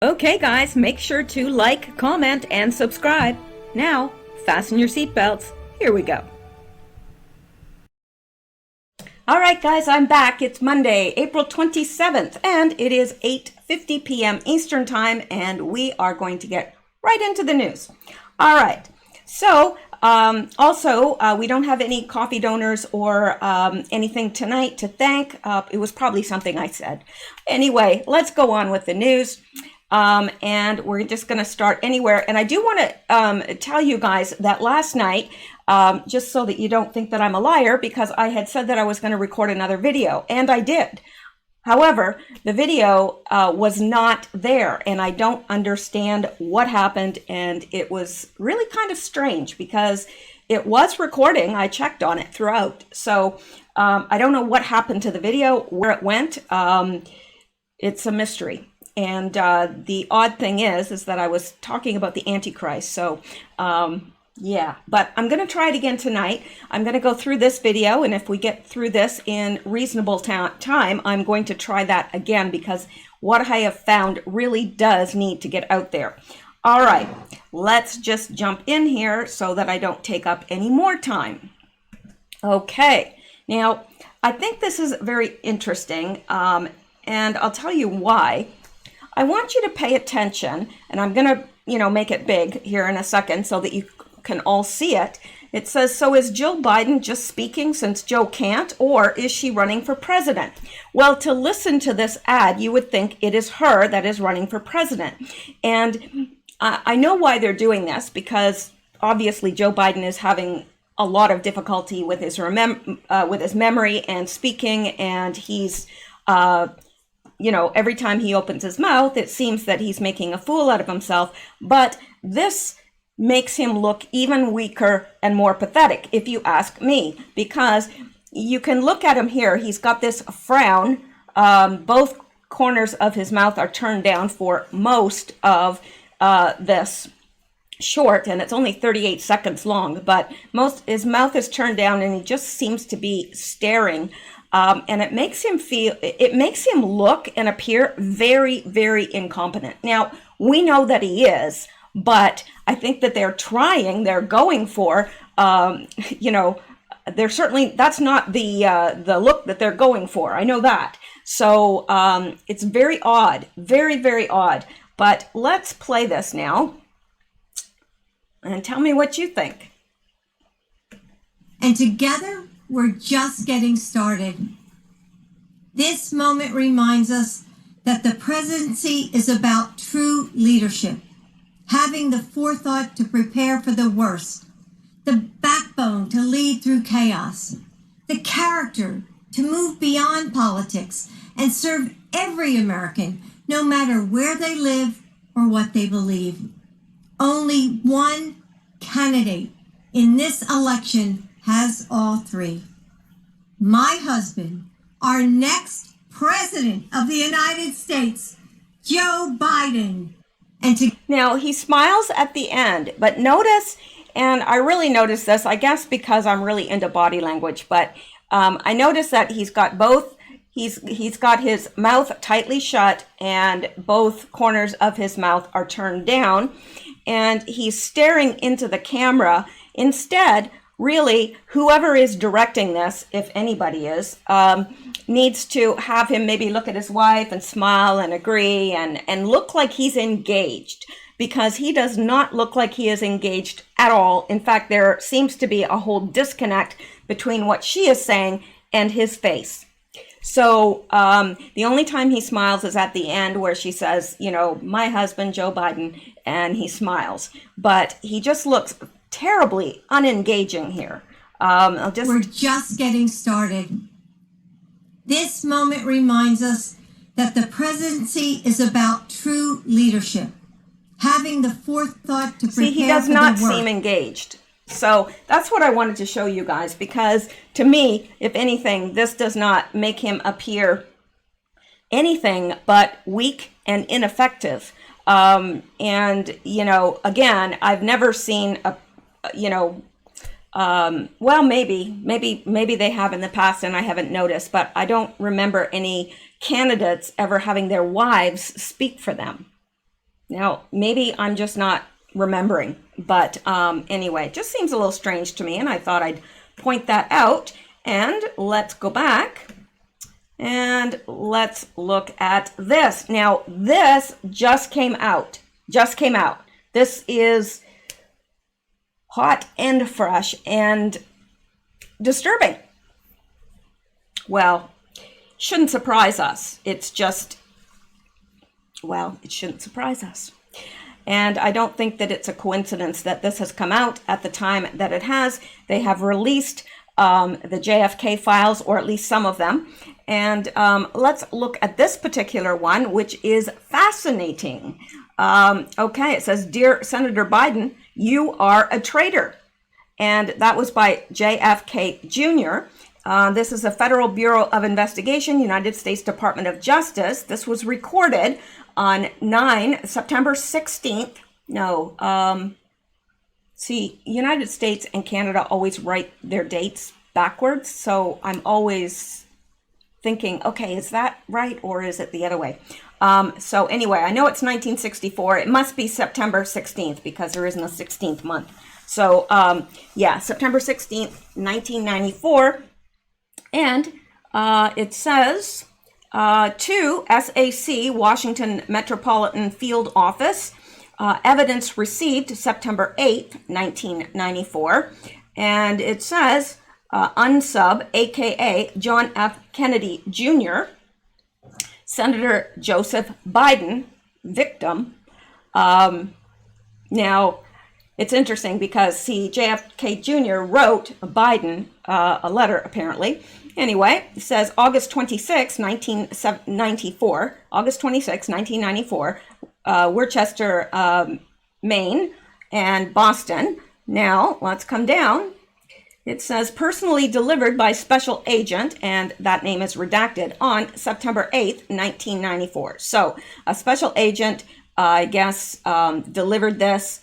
Okay guys, make sure to like, comment, and subscribe. Now, fasten your seatbelts. Here we go. All right guys, I'm back. It's Monday, April 27th, and it is 8:50 p.m. Eastern Time, and we are going to get right into the news. All right, so we don't have any coffee donors or anything tonight to thank. It was probably something I said. Anyway, let's go on with the news. And we're just going to start anywhere. And I do want to tell you guys that last night, just so that you don't think that I'm a liar, because I had said that I was going to record another video, and I did. However, the video was not there, and I don't understand what happened, and it was really kind of strange because it was recording. I checked on it throughout. So I don't know what happened to the video, where it went. It's a mystery. And the odd thing is that I was talking about the Antichrist. So yeah, but I'm going to try it again tonight. I'm going to go through this video, and if we get through this in reasonable time, I'm going to try that again, because what I have found really does need to get out there. All right, let's just jump in here so that I don't take up any more time. Okay, now I think this is very interesting, and I'll tell you why. I want you to pay attention, and I'm going to, make it big here in a second so that you can all see it. It says, so is Jill Biden just speaking since Joe can't, or is she running for president? Well, to listen to this ad, you would think it is her that is running for president. And I know why they're doing this, because obviously Joe Biden is having a lot of difficulty with his memory and speaking, and he's every time he opens his mouth, it seems that he's making a fool out of himself. But this makes him look even weaker and more pathetic, if you ask me, because you can look at him here. He's got this frown. Both corners of his mouth are turned down for most of this short, and it's only 38 seconds long, but his mouth is turned down, and he just seems to be staring. And it makes him look and appear very, very incompetent. Now, we know that he is, but I think that they're going for, they're certainly, that's not the look that they're going for. I know that. So it's very odd, very, very odd. But let's play this now and tell me what you think. And together, we're just getting started. This moment reminds us that the presidency is about true leadership, having the forethought to prepare for the worst, the backbone to lead through chaos, the character to move beyond politics and serve every American, no matter where they live or what they believe. Only one candidate in this election has all three. My husband, our next president of the United States, Joe Biden. Now, he smiles at the end, but notice, and I really noticed this, I guess because I'm really into body language, but I noticed that he's got his mouth tightly shut, and both corners of his mouth are turned down, and he's staring into the camera. Instead, really, whoever is directing this, if anybody is, needs to have him maybe look at his wife and smile and agree and look like he's engaged, because he does not look like he is engaged at all. In fact, there seems to be a whole disconnect between what she is saying and his face. So the only time he smiles is at the end, where she says, my husband, Joe Biden, and he smiles. But he just looks terribly unengaging here. We're just getting started. This moment reminds us that the presidency is about true leadership, having the forethought to prepare for the worst. See, he does not seem engaged. So that's what I wanted to show you guys, because to me, if anything, this does not make him appear anything but weak and ineffective. And, again, I've never seen well, maybe they have in the past and I haven't noticed, but I don't remember any candidates ever having their wives speak for them. Now, maybe I'm just not remembering, but anyway, it just seems a little strange to me, and I thought I'd point that out. And let's go back and let's look at this. Now, this just came out. This is hot and fresh and disturbing. Well, shouldn't surprise us. It's just, well, it shouldn't surprise us. And I don't think that it's a coincidence that this has come out at the time that it has. They have released the JFK files, or at least some of them. And let's look at this particular one, which is fascinating. Okay, it says, "Dear Senator Biden, you are a traitor." And that was by JFK Jr. This is a Federal Bureau of Investigation, United States Department of Justice. This was recorded on September 16th. See, United States and Canada always write their dates backwards. So I'm always thinking, okay, is that right or is it the other way? So anyway, I know it's 1964. It must be September 16th because there isn't a 16th month. So yeah, September 16th, 1994. And it says to SAC, Washington Metropolitan Field Office, evidence received September 8th, 1994. And it says unsub, aka John F. Kennedy Jr., Senator Joseph Biden, victim. Now, it's interesting because, see, JFK Jr. wrote Biden a letter, apparently. Anyway, it says August 26, 1994, August 26, 1994, Worcester, Maine, and Boston. Now, let's come down. It says personally delivered by special agent, and that name is redacted, on September 8th, 1994. So a special agent, I guess, delivered this,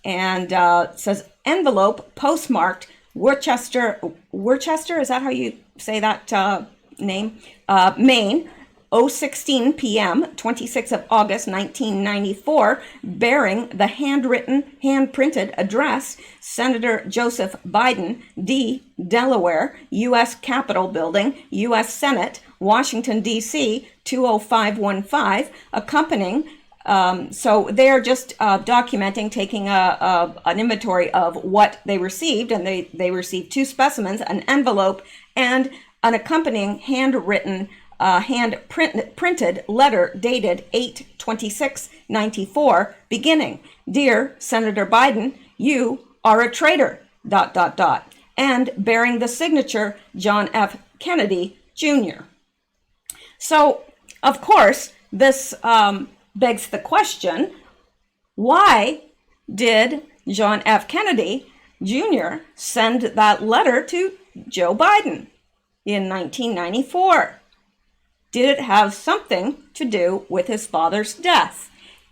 and it says envelope postmarked Worcester, is that how you say that name? Maine, 016 p.m., 26th of August, 1994, bearing the hand-printed address, Senator Joseph Biden, D., Delaware, U.S. Capitol Building, U.S. Senate, Washington, D.C., 20515, accompanying. So they're just documenting, taking an inventory of what they received, and they received 2 specimens, an envelope, and an accompanying handwritten, hand-printed letter dated 8/26/94, beginning, "Dear Senator Biden, you are a traitor, ... and bearing the signature John F. Kennedy Jr. So, of course, this begs the question, why did John F. Kennedy Jr. send that letter to Joe Biden in 1994? Did it have something to do with his father's death?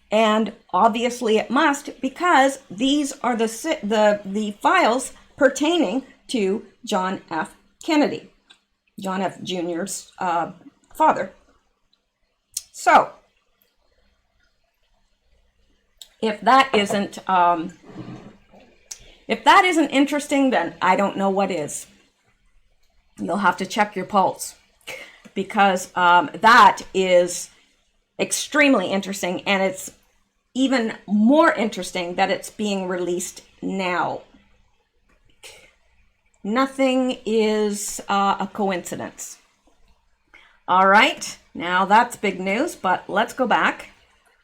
And obviously it must, because these are the files pertaining to John F. Kennedy, John F. Jr.'s father. So, if that isn't interesting, then I don't know what is. You'll have to check your pulse, because that is extremely interesting, and it's even more interesting that it's being released now. Nothing is a coincidence. All right, now that's big news, but let's go back.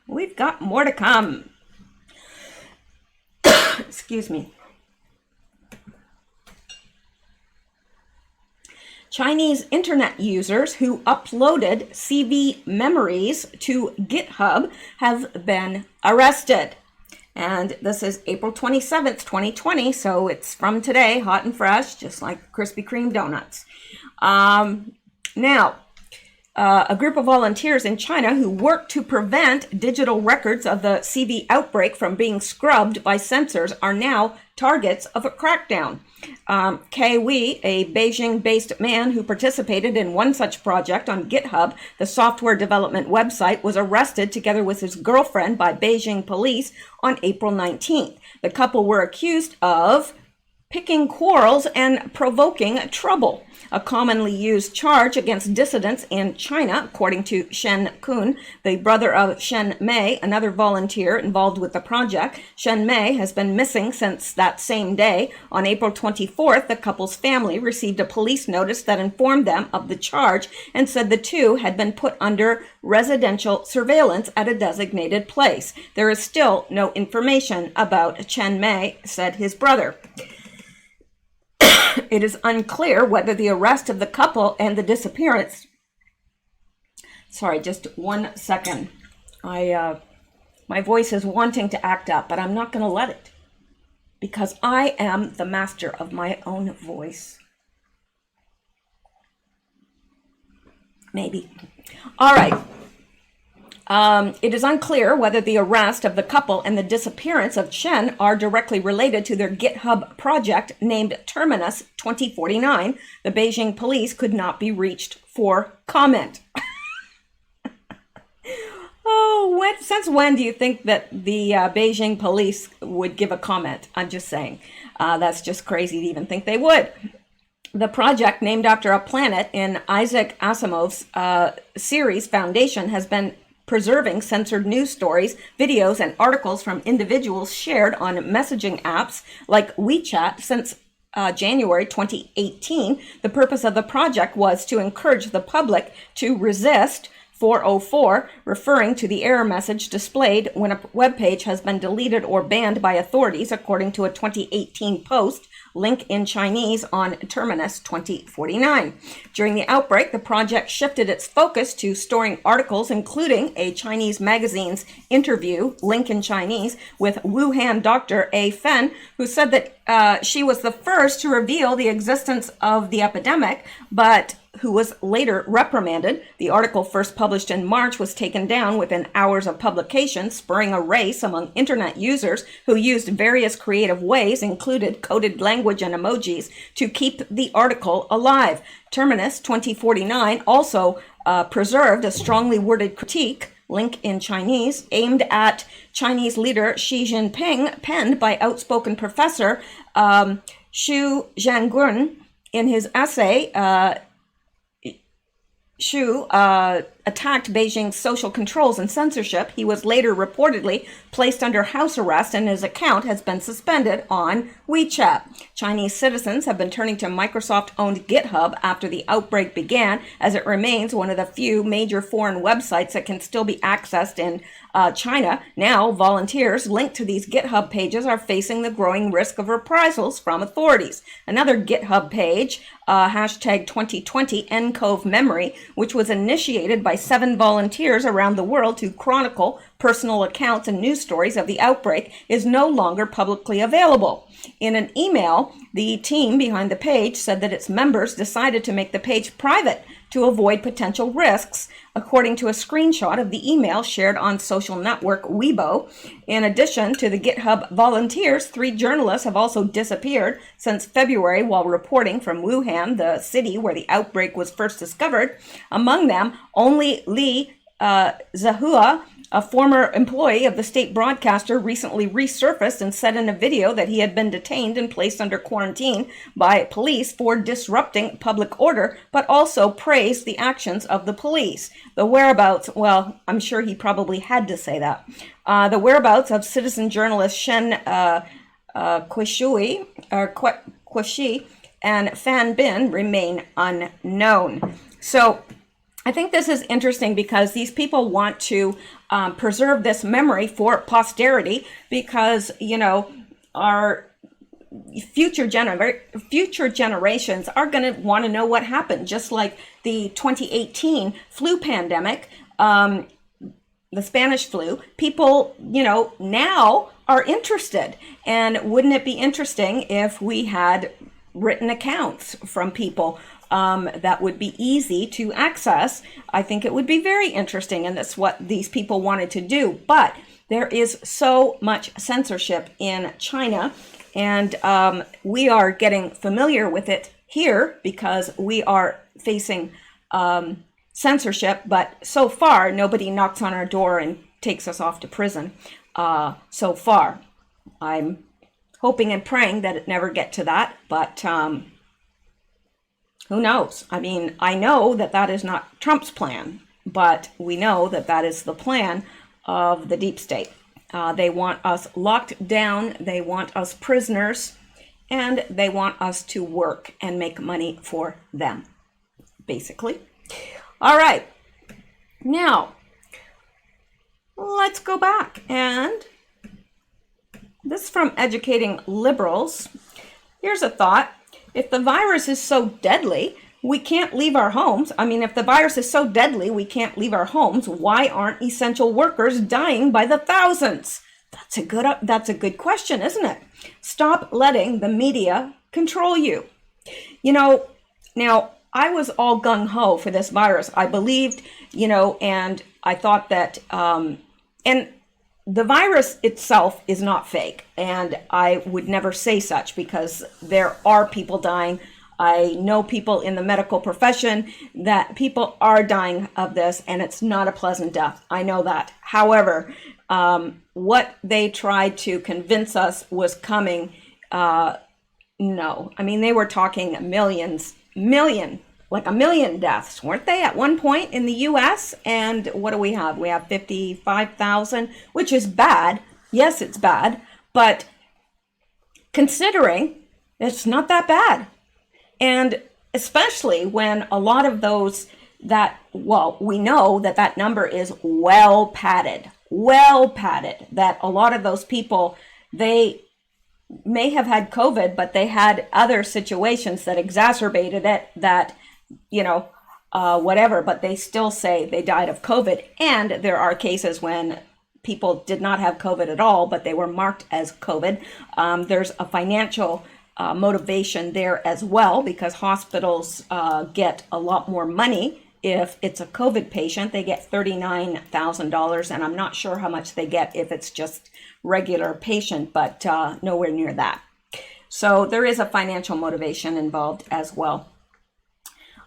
We've got more to come. Excuse me. Chinese internet users who uploaded CV memories to GitHub have been arrested. And this is April 27th, 2020, so it's from today, hot and fresh, just like Krispy Kreme donuts. Now, A group of volunteers in China who work to prevent digital records of the CV outbreak from being scrubbed by censors are now targets of a crackdown. Kai Wei, a Beijing-based man who participated in one such project on GitHub, the software development website, was arrested together with his girlfriend by Beijing police on April 19th. The couple were accused of picking quarrels and provoking trouble, a commonly used charge against dissidents in China, according to Shen Kun, the brother of Shen Mei, another volunteer involved with the project. Shen Mei has been missing since that same day. On April 24th, the couple's family received a police notice that informed them of the charge and said the two had been put under residential surveillance at a designated place. There is still no information about Chen Mei, said his brother. It is unclear whether the arrest of the couple and the disappearance... Sorry, just 1 second. My voice is wanting to act up, but I'm not going to let it, because I am the master of my own voice. Maybe. All right. It is unclear whether the arrest of the couple and the disappearance of Chen are directly related to their GitHub project named Terminus 2049. The Beijing police could not be reached for comment. Since when do you think that the Beijing police would give a comment? I'm just saying. That's just crazy to even think they would. The project, named after a planet in Isaac Asimov's series Foundation, has been preserving censored news stories, videos, and articles from individuals shared on messaging apps like WeChat since January 2018. The purpose of the project was to encourage the public to resist 404, referring to the error message displayed when a web page has been deleted or banned by authorities, according to a 2018 post, link in Chinese, on Terminus 2049. During the outbreak, the project shifted its focus to storing articles, including a Chinese magazine's interview, link in Chinese, with Wuhan doctor A. Fen, who said that she was the first to reveal the existence of the epidemic, but who was later reprimanded. The article, first published in March, was taken down within hours of publication, spurring a race among internet users who used various creative ways, included coded language and emojis, to keep the article alive. Terminus 2049 also preserved a strongly worded critique, link in Chinese, aimed at Chinese leader Xi Jinping, penned by outspoken professor Xu Zhangun. In his essay, Xu attacked Beijing's social controls and censorship. He was later reportedly placed under house arrest, and his account has been suspended on WeChat. Chinese citizens have been turning to Microsoft-owned GitHub after the outbreak began, as it remains one of the few major foreign websites that can still be accessed in China. Now, volunteers linked to these GitHub pages are facing the growing risk of reprisals from authorities. Another GitHub page, hashtag 2020 Encove Memory, which was initiated by 7 volunteers around the world to chronicle personal accounts and news stories of the outbreak, is no longer publicly available. In an email, the team behind the page said that its members decided to make the page private to avoid potential risks, according to a screenshot of the email shared on social network Weibo. In addition to the GitHub volunteers, 3 journalists have also disappeared since February while reporting from Wuhan, the city where the outbreak was first discovered. Among them, only Li Zihua, a former employee of the state broadcaster, recently resurfaced and said in a video that he had been detained and placed under quarantine by police for disrupting public order, but also praised the actions of the police. The whereabouts, well, I'm sure he probably had to say that. The whereabouts of citizen journalist Shen Queshi and Fan Bin remain unknown. So I think this is interesting because these people want to preserve this memory for posterity, because, you know, our future generations are going to want to know what happened, just like the 2018 flu pandemic, the Spanish flu. People, you know, now are interested. And wouldn't it be interesting if we had written accounts from people that would be easy to access, I think it would be very interesting. And that's what these people wanted to do. But there is so much censorship in China, and we are getting familiar with it here because we are facing censorship. But so far, nobody knocks on our door and takes us off to prison. So far, I'm hoping and praying that it never get to that, but who knows? I mean, I know that that is not Trump's plan, but we know that that is the plan of the deep state. They want us locked down, they want us prisoners, and they want us to work and make money for them, basically. All right, now let's go back, and this is from Educating Liberals. Here's a thought. If the virus is so deadly, we can't leave our homes. I mean, if the virus is so deadly, we can't leave our homes. Why aren't essential workers dying by the thousands? That's a good question, isn't it? Stop letting the media control you. You know, now I was all gung-ho for this virus. I believed, and I thought that, and the virus itself is not fake, and I would never say such because there are people dying. I know people in the medical profession that people are dying of this, and it's not a pleasant death. I know that. However, what they tried to convince us was coming, no. I mean, they were talking like a million deaths, weren't they, at one point in the U.S.? And what do we have? We have 55,000, which is bad. Yes, it's bad. But considering, it's not that bad. And especially when a lot of those we know that that number is well padded, that a lot of those people, they may have had COVID, but they had other situations that exacerbated it, that, whatever, but they still say they died of COVID. And there are cases when people did not have COVID at all, but they were marked as COVID. There's a financial motivation there as well, because hospitals get a lot more money. If it's a COVID patient, they get $39,000, and I'm not sure how much they get if it's just regular patient, but nowhere near that. So there is a financial motivation involved as well.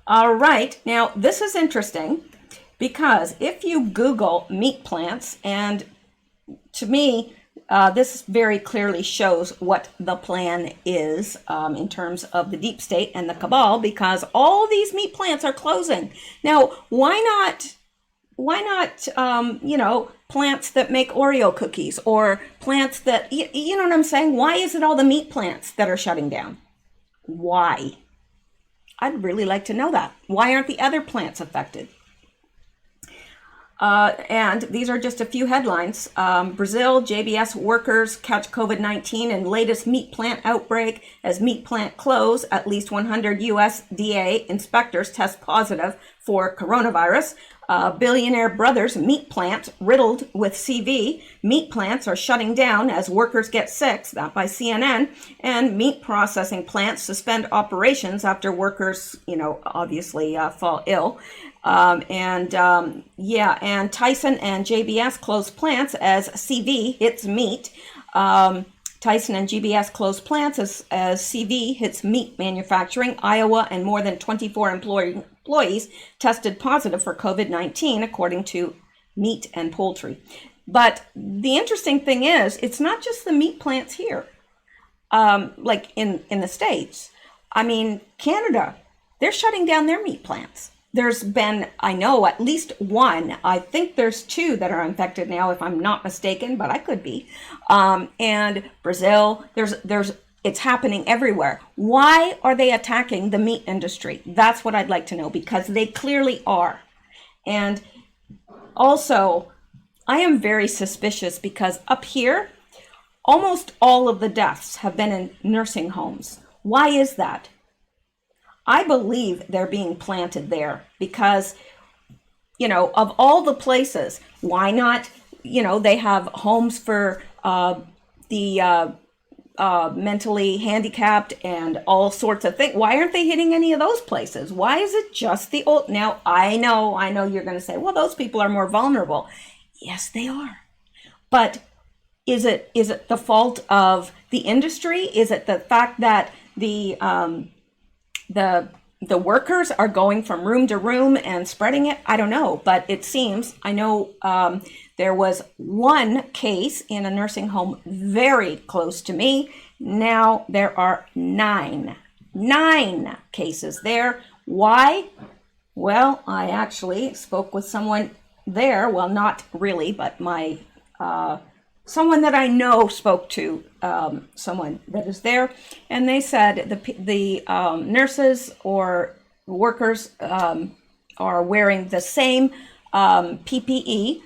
All right, now this is interesting because if you Google meat plants, and to me, this very clearly shows what the plan is in terms of the deep state and the cabal, because all these meat plants are closing. Now, why not, plants that make Oreo cookies, or plants that, you know what I'm saying? Why is it all the meat plants that are shutting down? Why? I'd really like to know that. Why aren't the other plants affected? And these are just a few headlines. Brazil, JBS workers catch COVID-19 in latest meat plant outbreak as meat plant close. At least 100 USDA inspectors test positive for coronavirus. Billionaire Brothers meat plant riddled with CV. Meat plants are shutting down as workers get sick. That by CNN. And meat processing plants suspend operations after workers, obviously fall ill. And Tyson and JBS close plants as CV hits meat. Tyson and GBS closed plants as CV hits meat manufacturing. Iowa and more than 24 employees tested positive for COVID-19, according to Meat and Poultry. But the interesting thing is, it's not just the meat plants here, like in the States. I mean, Canada, they're shutting down their meat plants. There's been, I know, at least one. I think there's two that are infected now, if I'm not mistaken, but I could be. And Brazil, it's happening everywhere. Why are they attacking the meat industry? That's what I'd like to know, because they clearly are. And also, I am very suspicious because up here, almost all of the deaths have been in nursing homes. Why is that? I believe they're being planted there because, of all the places, why not, they have homes for the mentally handicapped and all sorts of things. Why aren't they hitting any of those places? Why is it just the old? Now, I know you're going to say, well, those people are more vulnerable. Yes, they are. But is it the fault of the industry? Is it the fact that the workers are going from room to room and spreading it? I don't know, but it seems, I know there was one case in a nursing home very close to me. Now there are nine cases there. Why? Well, I actually spoke with someone there. Well, not really, but my someone that I know spoke to someone that is there, and they said the nurses or workers are wearing the same PPE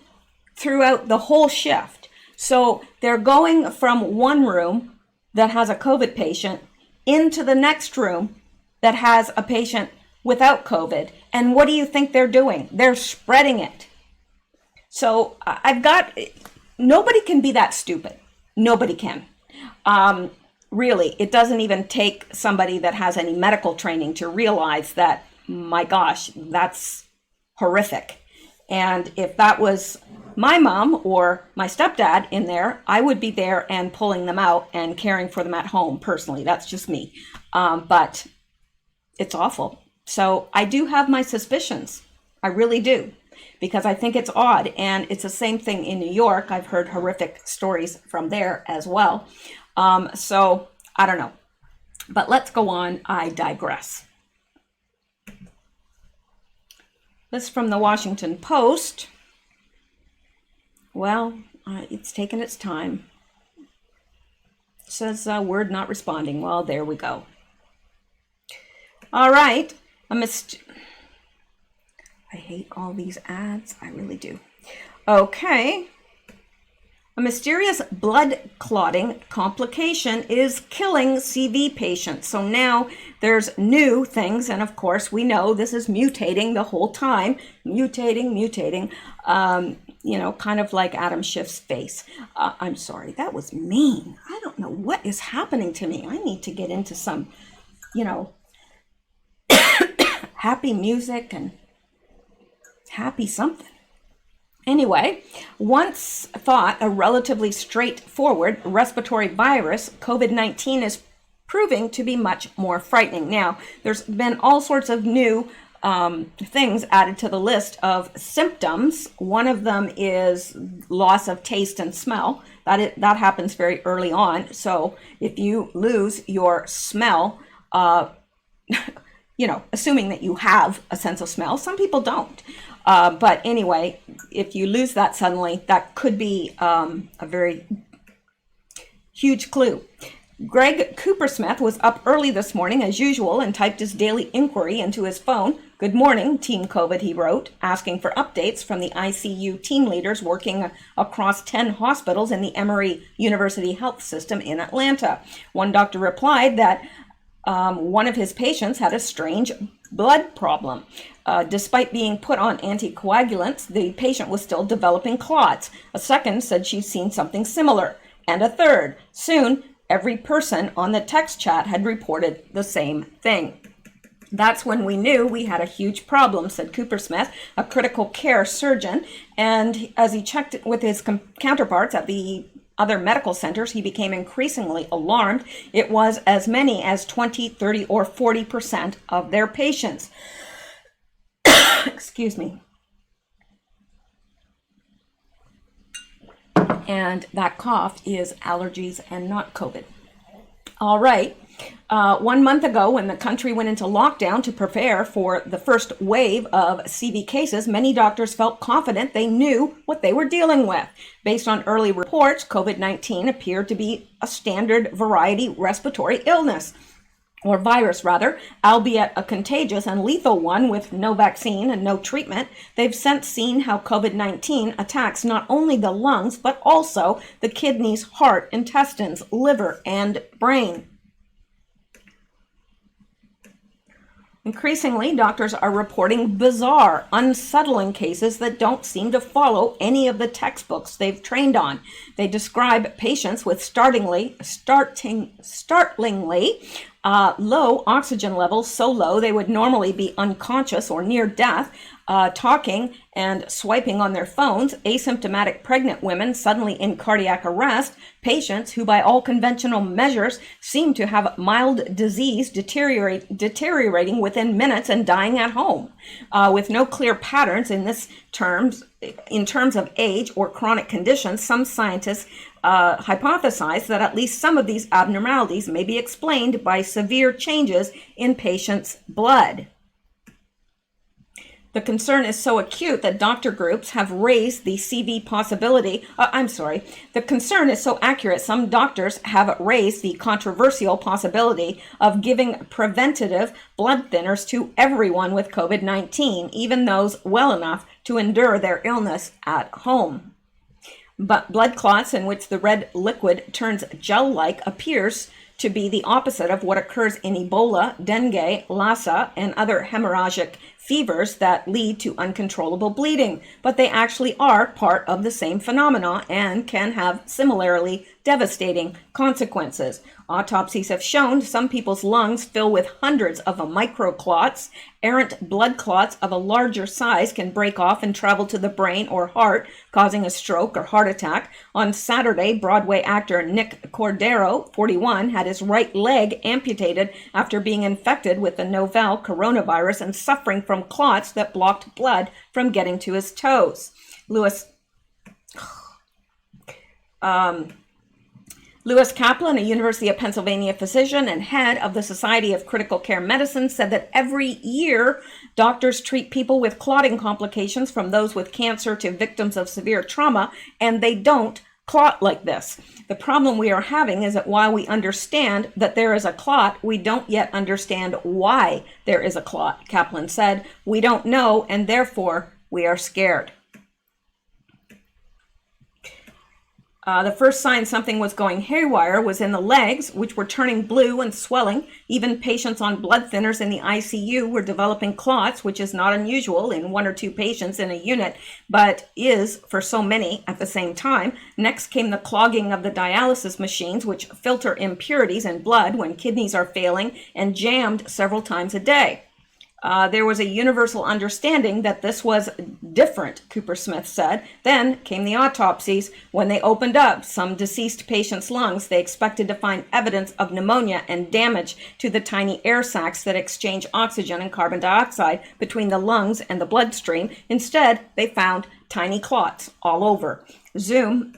throughout the whole shift. So they're going from one room that has a COVID patient into the next room that has a patient without COVID. And what do you think they're doing? They're spreading it. So nobody can be that stupid. Nobody can. Really, it doesn't even take somebody that has any medical training to realize that, my gosh, that's horrific. And if that was my mom or my stepdad in there, I would be there and pulling them out and caring for them at home personally. That's just me. But it's awful. So I do have my suspicions. I really do, because I think it's odd. And it's the same thing in New York. I've heard horrific stories from there as well. So I don't know. But let's go on. I digress. This from the Washington Post. Well, it's taken its time. It says word not responding. Well, there we go. All right. I hate all these ads. I really do. Okay. A mysterious blood clotting complication is killing CV patients. So now there's new things. And of course, we know this is mutating the whole time. Mutating. Kind of like Adam Schiff's face. I'm sorry, that was mean. I don't know what is happening to me. I need to get into some, happy music and happy something. Anyway, once thought a relatively straightforward respiratory virus, COVID-19 is proving to be much more frightening. Now, there's been all sorts of new things added to the list of symptoms. One of them is loss of taste and smell. That happens very early on. So if you lose your smell, assuming that you have a sense of smell, some people don't. But anyway, if you lose that suddenly, that could be a very huge clue. Greg Coopersmith was up early this morning as usual and typed his daily inquiry into his phone. "Good morning, Team COVID," he wrote, asking for updates from the ICU team leaders working across 10 hospitals in the Emory University Health System in Atlanta. One doctor replied that one of his patients had a strange blood problem. Despite being put on anticoagulants, the patient was still developing clots. A second said she'd seen something similar, and a third. Soon, every person on the text chat had reported the same thing. "That's when we knew we had a huge problem," said Coopersmith, a critical care surgeon. And as he checked with his counterparts at the other medical centers, he became increasingly alarmed. It was as many as 20, 30, or 40% of their patients. Excuse me. And that cough is allergies and not COVID. All right. 1 month ago, when the country went into lockdown to prepare for the first wave of CV cases, many doctors felt confident they knew what they were dealing with. Based on early reports, COVID-19 appeared to be a standard variety respiratory illness, or virus rather, albeit a contagious and lethal one with no vaccine and no treatment. They've since seen how COVID-19 attacks not only the lungs, but also the kidneys, heart, intestines, liver, and brain. Increasingly, doctors are reporting bizarre, unsettling cases that don't seem to follow any of the textbooks they've trained on. They describe patients with startlingly low oxygen levels, so low they would normally be unconscious or near death, talking and swiping on their phones, asymptomatic pregnant women suddenly in cardiac arrest, patients who by all conventional measures seem to have mild disease deteriorating within minutes and dying at home, with no clear patterns in terms of age or chronic conditions. Some scientists hypothesize that at least some of these abnormalities may be explained by severe changes in patients' blood. The concern is so acute that doctor groups have raised the CV possibility. The concern is so accurate, some doctors have raised the controversial possibility of giving preventative blood thinners to everyone with COVID-19, even those well enough to endure their illness at home. But blood clots in which the red liquid turns gel-like appears to be the opposite of what occurs in Ebola, dengue, Lassa, and other hemorrhagic fevers that lead to uncontrollable bleeding, but they actually are part of the same phenomena and can have similarly devastating consequences. Autopsies have shown some people's lungs fill with hundreds of microclots. Errant blood clots of a larger size can break off and travel to the brain or heart, causing a stroke or heart attack. On Saturday, Broadway actor Nick Cordero, 41, had his right leg amputated after being infected with the novel coronavirus and suffering from clots that blocked blood from getting to his toes. Lewis Kaplan, a University of Pennsylvania physician and head of the Society of Critical Care Medicine, said that every year doctors treat people with clotting complications, from those with cancer to victims of severe trauma, and they don't clot like this. The problem we are having is that while we understand that there is a clot, we don't yet understand why there is a clot, Kaplan said. We don't know, and therefore we are scared. The first sign something was going haywire was in the legs, which were turning blue and swelling. Even patients on blood thinners in the ICU were developing clots, which is not unusual in 1 or 2 patients in a unit, but is for so many at the same time. Next came the clogging of the dialysis machines, which filter impurities in blood when kidneys are failing and jammed several times a day. There was a universal understanding that this was different, Cooper Smith said. Then came the autopsies. When they opened up some deceased patient's lungs, they expected to find evidence of pneumonia and damage to the tiny air sacs that exchange oxygen and carbon dioxide between the lungs and the bloodstream. Instead, they found tiny clots all over. Zoom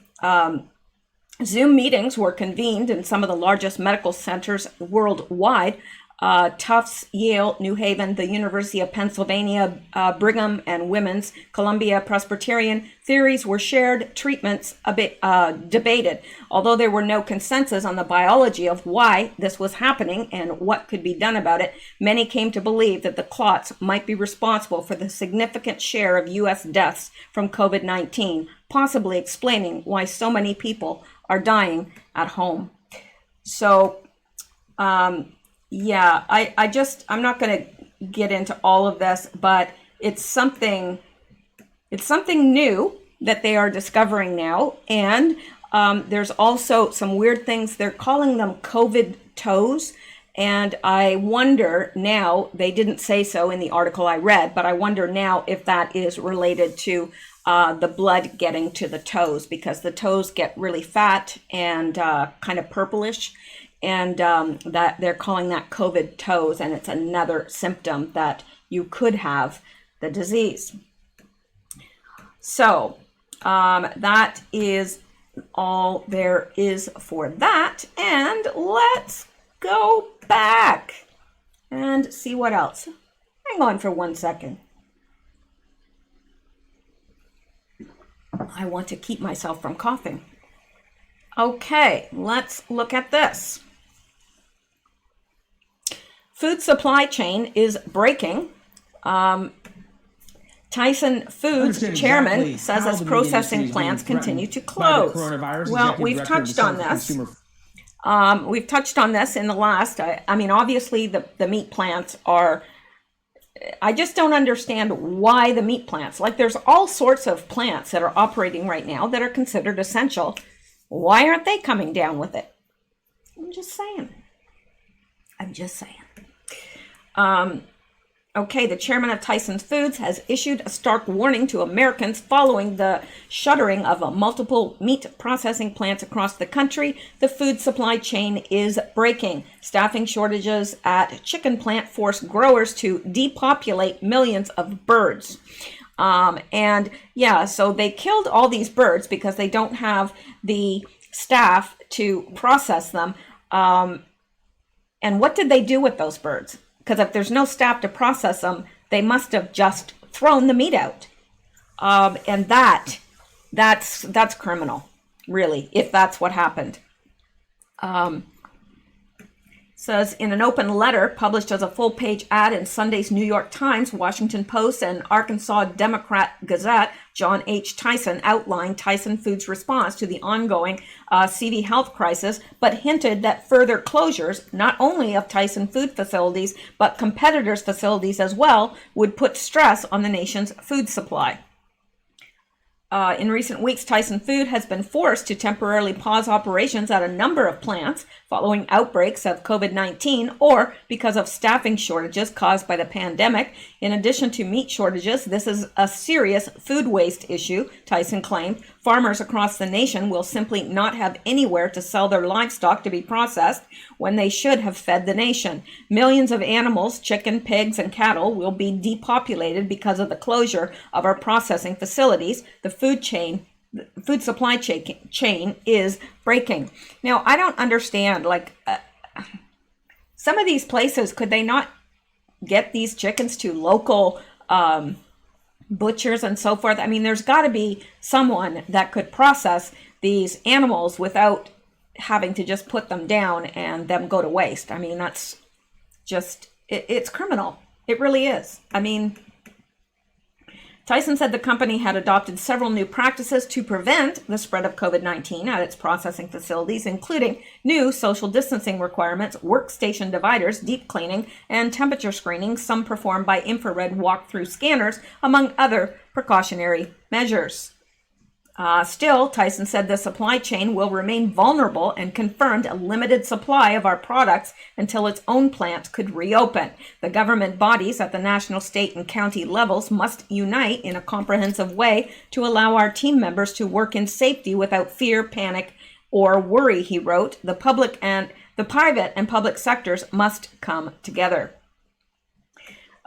meetings were convened in some of the largest medical centers worldwide. Tufts, Yale, New Haven, the University of Pennsylvania, Brigham and Women's, Columbia Presbyterian. Theories were shared, treatments debated. Although there were no consensus on the biology of why this was happening and what could be done about it, many came to believe that the clots might be responsible for the significant share of U.S. deaths from COVID-19, possibly explaining why so many people are dying at home. So, yeah, I'm not going to get into all of this, but it's something new that they are discovering now. And there's also some weird things. They're calling them COVID toes. And I wonder now, they didn't say so in the article I read, but I wonder now if that is related to the blood getting to the toes, because the toes get really fat and kind of purplish. And that they're calling that COVID toes, and it's another symptom that you could have the disease. So that is all there is for that. And let's go back and see what else. Hang on for 1 second. I want to keep myself from coughing. Okay, let's look at this. Food supply chain is breaking. Tyson Foods chairman says as processing plants continue to close. Well, we've touched on this. We've touched on this in the last. I mean, obviously the meat plants are I just don't understand why the meat plants, like there's all sorts of plants that are operating right now that are considered essential. Why aren't they coming down with it? I'm just saying. Okay, the chairman of Tyson Foods has issued a stark warning to Americans following the shuttering of multiple meat processing plants across the country. The food supply chain is breaking. Staffing shortages at chicken plant force growers to depopulate millions of birds. And yeah, so they killed all these birds because they don't have the staff to process them. And what did they do with those birds? Because if there's no staff to process them, they must have just thrown the meat out. And that's criminal, really, if that's what happened. Says in an open letter published as a full-page ad in Sunday's New York Times, Washington Post, and Arkansas Democrat Gazette, John H. Tyson outlined Tyson Foods' response to the ongoing CV health crisis, but hinted that further closures, not only of Tyson food facilities, but competitors' facilities as well, would put stress on the nation's food supply. In recent weeks, Tyson Food has been forced to temporarily pause operations at a number of plants following outbreaks of COVID-19 or because of staffing shortages caused by the pandemic. In addition to meat shortages, this is a serious food waste issue, Tyson claimed. Farmers across the nation will simply not have anywhere to sell their livestock to be processed when they should have fed the nation. Millions of animals, chicken, pigs, and cattle will be depopulated because of the closure of our processing facilities. The food supply chain is breaking. Now, I don't understand, some of these places, could they not get these chickens to local butchers and so forth? I mean, there's got to be someone that could process these animals without having to just put them down and them go to waste. I mean, that's just, it's criminal. It really is. I mean, Tyson said the company had adopted several new practices to prevent the spread of COVID-19 at its processing facilities, including new social distancing requirements, workstation dividers, deep cleaning, and temperature screening, some performed by infrared walk-through scanners, among other precautionary measures. Still, Tyson said the supply chain will remain vulnerable and confirmed a limited supply of our products until its own plant could reopen. The government bodies at the national, state, and county levels must unite in a comprehensive way to allow our team members to work in safety without fear, panic, or worry, he wrote. The private and public sectors must come together.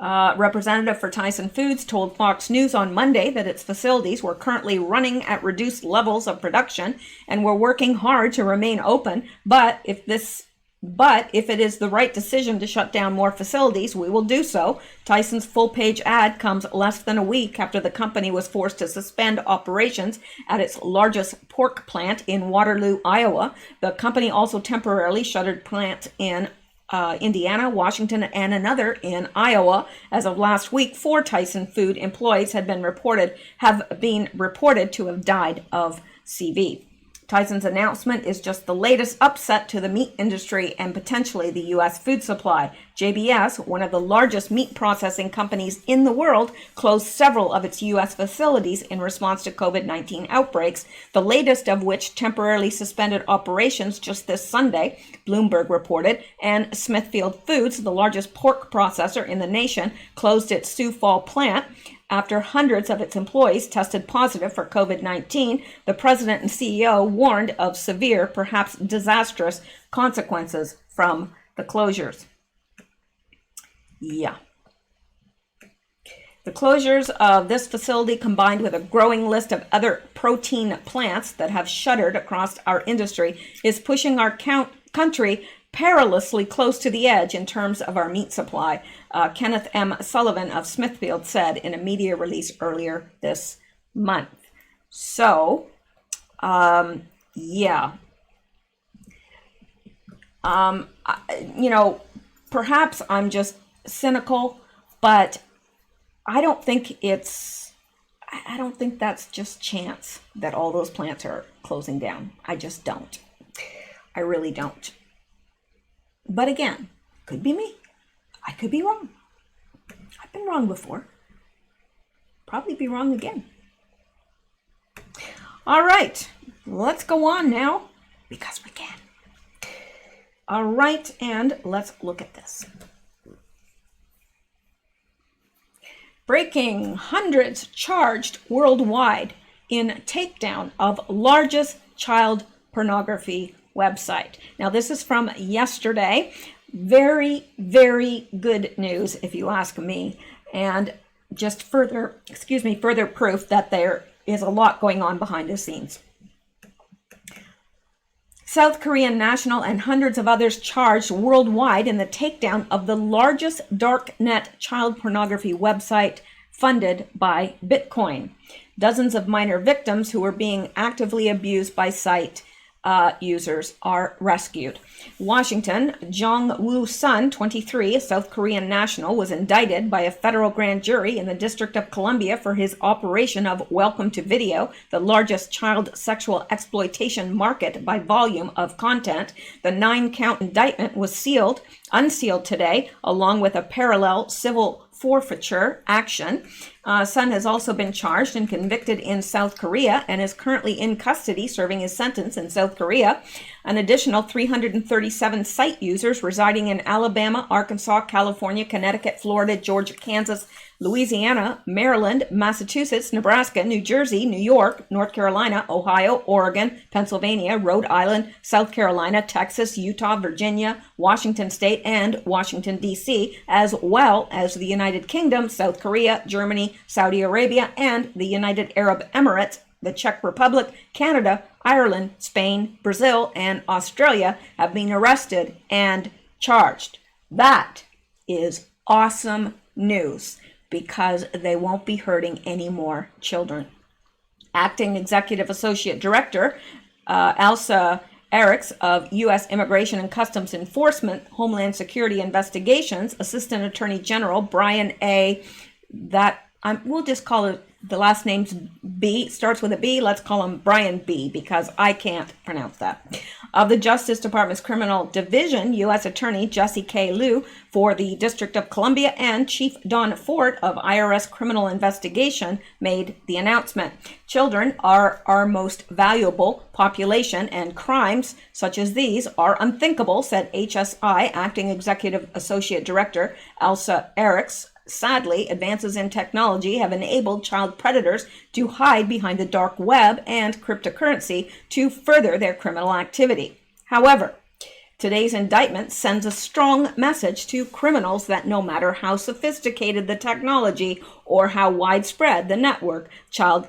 Representative for Tyson Foods told Fox News on Monday that its facilities were currently running at reduced levels of production and were working hard to remain open. But if it is the right decision to shut down more facilities, we will do so. Tyson's full-page ad comes less than a week after the company was forced to suspend operations at its largest pork plant in Waterloo, Iowa. The company also temporarily shuttered plants in Indiana, Washington, and another in Iowa. As of last week, 4 Tyson Food employees have been reported to have died of CV. Tyson's announcement is just the latest upset to the meat industry and potentially the U.S. food supply. JBS, one of the largest meat processing companies in the world, closed several of its U.S. facilities in response to COVID-19 outbreaks, the latest of which temporarily suspended operations just this Sunday, Bloomberg reported, and Smithfield Foods, the largest pork processor in the nation, closed its Sioux Falls plant after hundreds of its employees tested positive for COVID-19. The president and CEO warned of severe, perhaps disastrous, consequences from the closures. Yeah. The closures of this facility, combined with a growing list of other protein plants that have shuttered across our industry, is pushing our country perilously close to the edge in terms of our meat supply, Kenneth M. Sullivan of Smithfield said in a media release earlier this month. So, yeah. Perhaps I'm just cynical, but I don't think that's just chance that all those plants are closing down. I just don't. I really don't. But again, could be me. I could be wrong. I I've been wrong before. Probably be wrong again. All right, let's go on now, because we can. All right, and let's look at this. Breaking: hundreds charged worldwide in takedown of largest child pornography website. Now, this is from yesterday. Very, very good news, if you ask me, and just further proof that there is a lot going on behind the scenes. South Korean national and hundreds of others charged worldwide in the takedown of the largest darknet child pornography website funded by Bitcoin. Dozens of minor victims who were being actively abused by site users are rescued. Washington: Jong-woo Sun, 23, a South Korean national, was indicted by a federal grand jury in the District of Columbia for his operation of Welcome to Video, the largest child sexual exploitation market by volume of content. The 9-count indictment was unsealed today, along with a parallel civil forfeiture action. Sun has also been charged and convicted in South Korea and is currently in custody serving his sentence in South Korea. An additional 337 site users residing in Alabama, Arkansas, California, Connecticut, Florida, Georgia, Kansas, Louisiana, Maryland, Massachusetts, Nebraska, New Jersey, New York, North Carolina, Ohio, Oregon, Pennsylvania, Rhode Island, South Carolina, Texas, Utah, Virginia, Washington State, and Washington, D.C., as well as the United Kingdom, South Korea, Germany, Saudi Arabia, and the United Arab Emirates, the Czech Republic, Canada, Ireland, Spain, Brazil, and Australia have been arrested and charged. That is awesome news, because they won't be hurting any more children. Acting Executive Associate Director Elsa Eriks of U.S. Immigration and Customs Enforcement, Homeland Security Investigations, Assistant Attorney General Brian A. We'll just call it, the last name's B, starts with a B. Let's call him Brian B, because I can't pronounce that. Of the Justice Department's Criminal Division, U.S. Attorney Jesse K. Liu for the District of Columbia and Chief Don Fort of IRS Criminal Investigation made the announcement. Children are our most valuable population, and crimes such as these are unthinkable, said HSI Acting Executive Associate Director Elsa Eriks. Sadly, advances in technology have enabled child predators to hide behind the dark web and cryptocurrency to further their criminal activity. However, today's indictment sends a strong message to criminals that no matter how sophisticated the technology or how widespread the network, child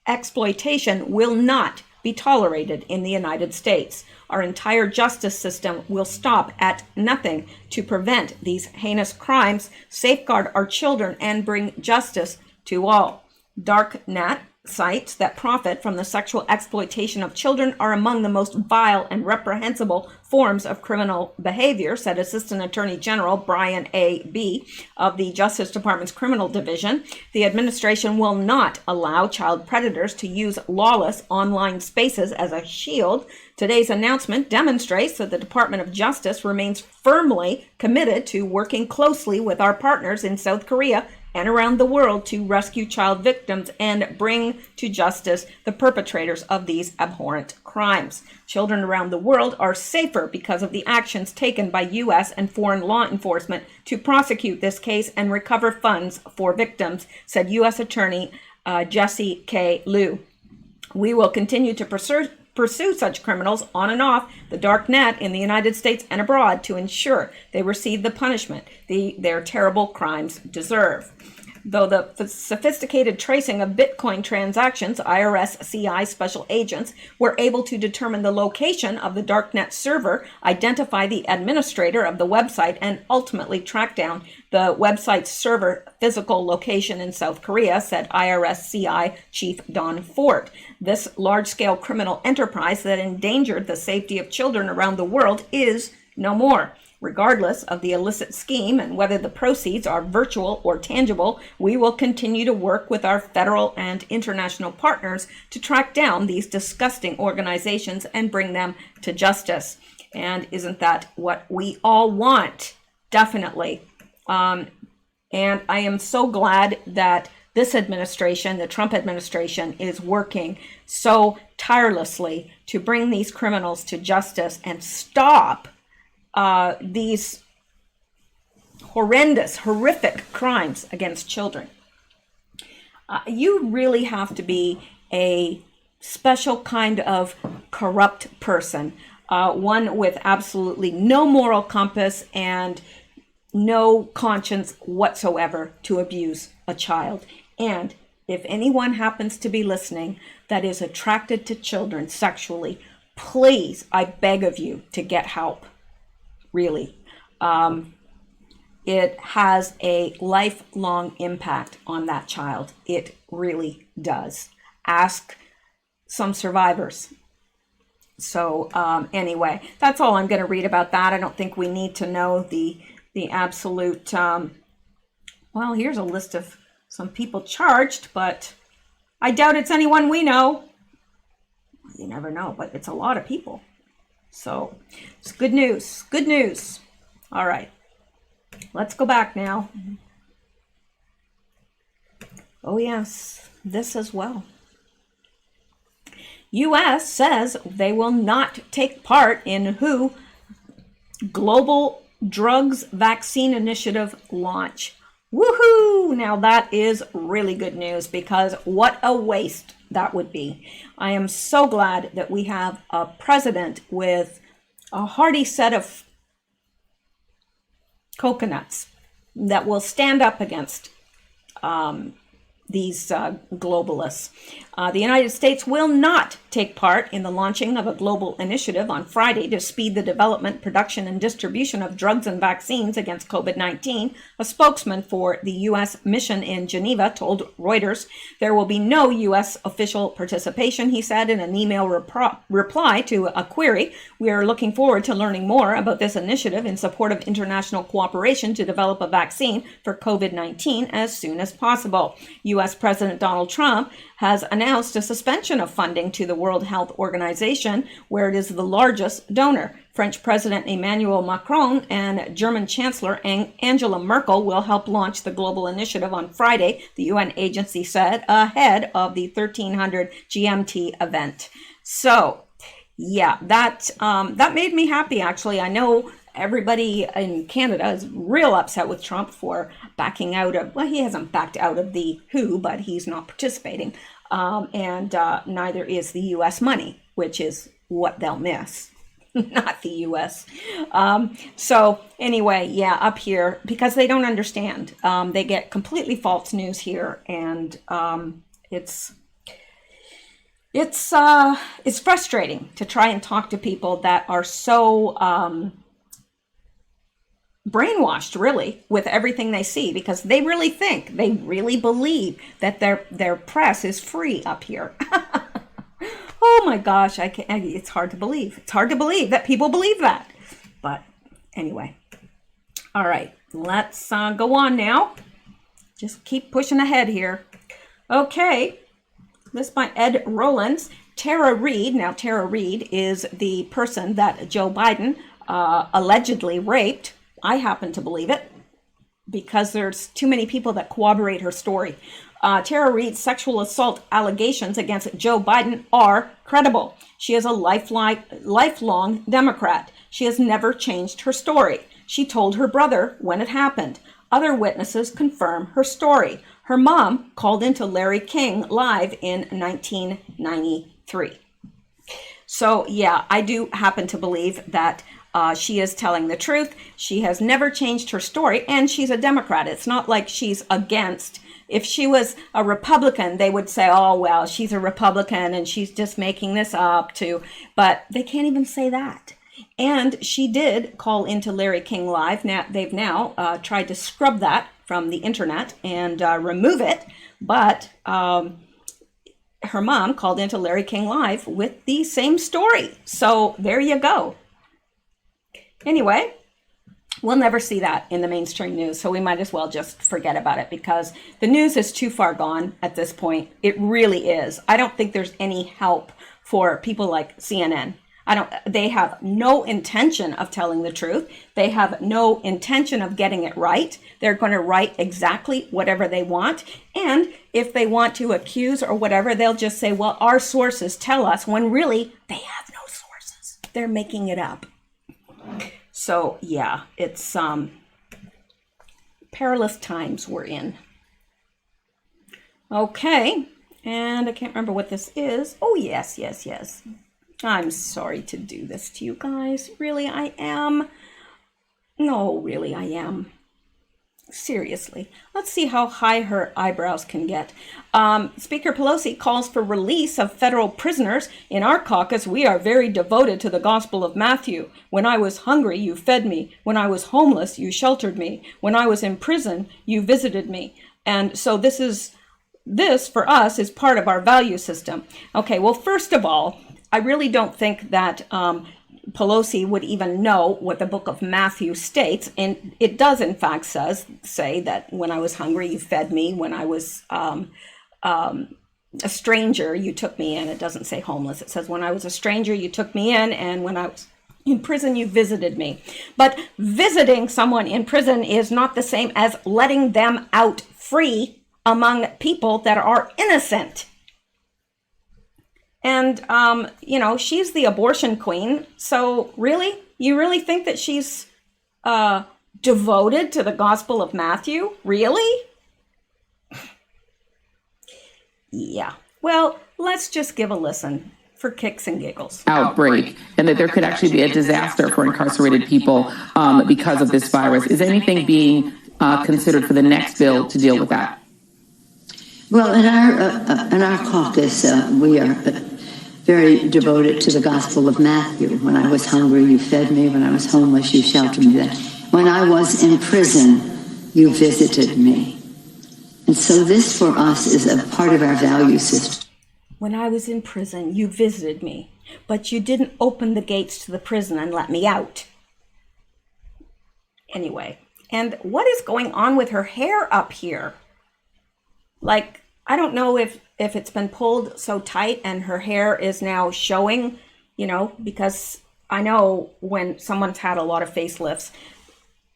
exploitation will not be tolerated in the United States. Our entire justice system will stop at nothing to prevent these heinous crimes, safeguard our children, and bring justice to all. Darknet sites that profit from the sexual exploitation of children are among the most vile and reprehensible forms of criminal behavior, said Assistant Attorney General Brian A. B. of the Justice Department's Criminal Division. The administration will not allow child predators to use lawless online spaces as a shield. Today's announcement demonstrates that the Department of Justice remains firmly committed to working closely with our partners in South Korea and around the world to rescue child victims and bring to justice the perpetrators of these abhorrent crimes. Children around the world are safer because of the actions taken by U.S. and foreign law enforcement to prosecute this case and recover funds for victims, said U.S. Attorney Jesse K. Liu. We will continue to pursue such criminals on and off the dark net in the United States and abroad to ensure they receive the punishment their terrible crimes deserve. Though the sophisticated tracing of Bitcoin transactions, IRS CI special agents were able to determine the location of the darknet server, identify the administrator of the website, and ultimately track down the website's server physical location in South Korea, said IRS CI Chief Don Fort. This large-scale criminal enterprise that endangered the safety of children around the world is no more. Regardless of the illicit scheme and whether the proceeds are virtual or tangible, we will continue to work with our federal and international partners to track down these disgusting organizations and bring them to justice. And isn't that what we all want? Definitely. And And I am so glad that this administration, the Trump administration, is working so tirelessly to bring these criminals to justice and stop these horrendous, horrific crimes against children. You really have to be a special kind of corrupt person, one with absolutely no moral compass and no conscience whatsoever to abuse a child. And if anyone happens to be listening that is attracted to children sexually, please, I beg of you to get help. Really. It has a lifelong impact on that child. It really does. Ask some survivors. So anyway, that's all I'm going to read about that. I don't think we need to know the absolute, well, here's a list of some people charged, but I doubt it's anyone we know. You never know, but it's a lot of people. So it's good news. Good news. All right. Let's go back now. Oh, yes, this as well. U.S. says they will not take part in WHO Global Drugs Vaccine Initiative launch. Woohoo! Now that is really good news, because what a waste that would be. I am so glad that we have a president with a hearty set of coconuts that will stand up against these globalists. The United States will not take part in the launching of a global initiative on Friday to speed the development, production, and distribution of drugs and vaccines against COVID-19. A spokesman for the U.S. mission in Geneva told Reuters there will be no U.S. official participation, he said in an email reply to a query. We are looking forward to learning more about this initiative in support of international cooperation to develop a vaccine for COVID-19 as soon as possible. U.S. President Donald Trump has announced a suspension of funding to the World Health Organization, where it is the largest donor. French President Emmanuel Macron and German Chancellor Angela Merkel will help launch the global initiative on Friday, the UN agency said, ahead of the 1300 GMT event. So, yeah, that made me happy, actually. I know everybody in Canada is real upset with Trump for backing out of, well, he hasn't backed out of the WHO, but he's not participating. And neither is the U.S. money, which is what they'll miss, not the U.S. So anyway, yeah, up here, because they don't understand. They get completely false news here, and it's frustrating to try and talk to people that are so brainwashed, really, with everything they see, because they really think, they really believe that their press is free up here. Oh my gosh, it's hard to believe. It's hard to believe that people believe that. But anyway, all right, let's go on now. Just keep pushing ahead here. Okay, this by Ed Rollins. Tara Reid. Now, Tara Reid is the person that Joe Biden allegedly raped. I happen to believe it because there's too many people that corroborate her story. Tara Reid's sexual assault allegations against Joe Biden are credible. She is a lifelong Democrat. She has never changed her story. She told her brother when it happened. Other witnesses confirm her story. Her mom called into Larry King Live in 1993. So yeah, I do happen to believe that she is telling the truth. She has never changed her story, and she's a Democrat. It's not like she's against. If she was a Republican, they would say, oh, well, she's a Republican and she's just making this up too. But they can't even say that. And she did call into Larry King Live. Now they've now tried to scrub that from the internet and remove it. But her mom called into Larry King Live with the same story. So there you go. Anyway, we'll never see that in the mainstream news, so we might as well just forget about it because the news is too far gone at this point. It really is. I don't think there's any help for people like CNN. They have no intention of telling the truth. They have no intention of getting it right. They're going to write exactly whatever they want. And if they want to accuse or whatever, they'll just say, well, our sources tell us, when really they have no sources. They're making it up. So yeah, it's perilous times we're in. Okay. And I can't remember what this is. Oh, yes. I'm sorry to do this to you guys. Really, I am. No, really, I am. Seriously. Let's see how high her eyebrows can get. Speaker Pelosi calls for release of federal prisoners. In our caucus, we are very devoted to the Gospel of Matthew. When I was hungry, you fed me. When I was homeless, you sheltered me. When I was in prison, you visited me. And so this for us is part of our value system. Okay, well, first of all, I really don't think that Pelosi would even know what the book of Matthew states. And it does, in fact, say that when I was hungry, you fed me. When I was a stranger, you took me in. It doesn't say homeless. It says when I was a stranger, you took me in. And when I was in prison, you visited me. But visiting someone in prison is not the same as letting them out free among people that are innocent. And, she's the abortion queen. So really, you really think that she's devoted to the Gospel of Matthew? Really? Yeah. Well, let's just give a listen for kicks and giggles. Outbreak, and that there could actually be a disaster for incarcerated people because of this virus. Is anything being considered for the next bill to deal with that? Well, in our caucus, we are very devoted to the Gospel of Matthew. When I was hungry, you fed me. When I was homeless, you sheltered me. When I was in prison, you visited me. And so this for us is a part of our value system. When I was in prison, you visited me, but you didn't open the gates to the prison and let me out. Anyway, and what is going on with her hair up here? Like, I don't know if it's been pulled so tight and her hair is now showing, because I know when someone's had a lot of facelifts